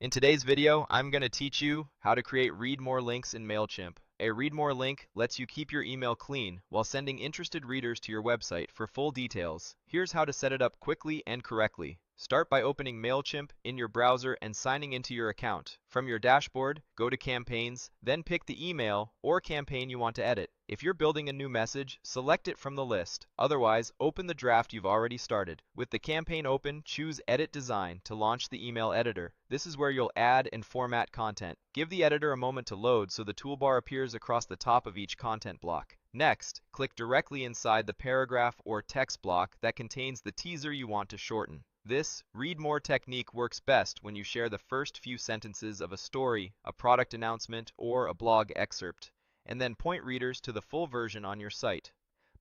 In today's video, I'm going to teach you how to create read more links in Mailchimp. A read more link lets you keep your email clean while sending interested readers to your website. For full details, here's how to set it up quickly and correctly. Start by opening Mailchimp in your browser and signing into your account. From your dashboard, go to Campaigns, then pick the email or campaign you want to edit. If you're building a new message, select it from the list. Otherwise, open the draft you've already started. With the campaign open, choose Edit Design to launch the email editor. This is where you'll add and format content. Give the editor a moment to load so the toolbar appears across the top of each content block. Next, click directly inside the paragraph or text block that contains the teaser you want to shorten. This read more technique works best when you share the first few sentences of a story, a product announcement, or a blog excerpt, and then point readers to the full version on your site.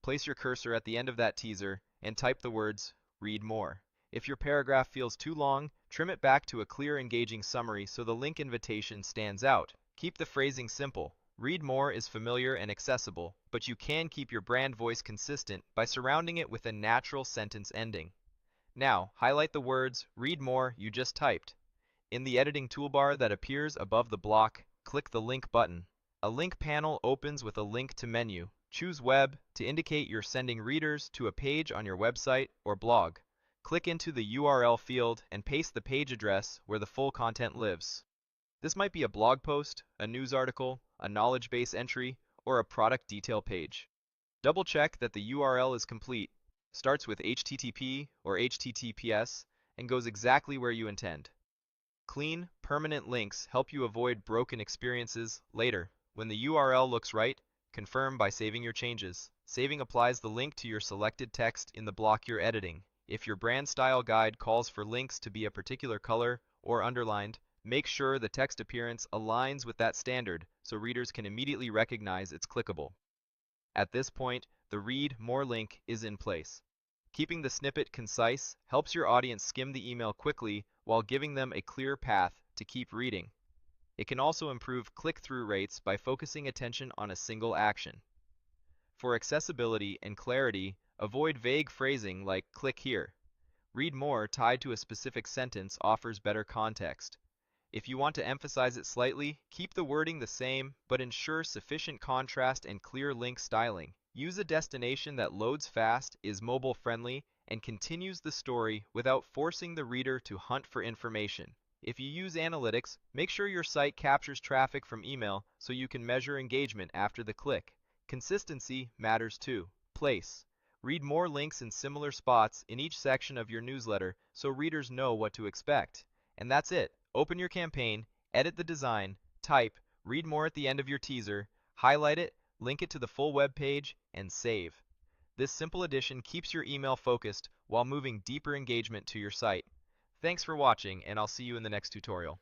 Place your cursor at the end of that teaser and type the words "read more." If your paragraph feels too long, trim it back to a clear, engaging summary so the link invitation stands out. Keep the phrasing simple. Read more is familiar and accessible, but you can keep your brand voice consistent by surrounding it with a natural sentence ending. Now, highlight the words "read more" you just typed. In the editing toolbar that appears above the block, click the Link button. A link panel opens with a link to menu. Choose Web to indicate you're sending readers to a page on your website or blog. Click into the URL field and paste the page address where the full content lives. This might be a blog post, a news article, a knowledge base entry, or a product detail page. Double check that the URL is complete, starts with HTTP or HTTPS, and goes exactly where you intend. Clean, permanent links help you avoid broken experiences later. When the URL looks right, confirm by saving your changes. Saving applies the link to your selected text in the block you're editing. If your brand style guide calls for links to be a particular color or underlined, make sure the text appearance aligns with that standard so readers can immediately recognize it's clickable. At this point, the read more link is in place. Keeping the snippet concise helps your audience skim the email quickly while giving them a clear path to keep reading. It can also improve click-through rates by focusing attention on a single action. For accessibility and clarity, avoid vague phrasing like "click here." Read more tied to a specific sentence offers better context. If you want to emphasize it slightly, keep the wording the same, but ensure sufficient contrast and clear link styling. Use a destination that loads fast, is mobile-friendly, and continues the story without forcing the reader to hunt for information. If you use analytics, make sure your site captures traffic from email so you can measure engagement after the click. Consistency matters too. Place. Read more links in similar spots in each section of your newsletter so readers know what to expect. And that's it. Open your campaign, edit the design, type "read more" at the end of your teaser, highlight it, link it to the full web page, and save. This simple addition keeps your email focused while moving deeper engagement to your site. Thanks for watching, and I'll see you in the next tutorial.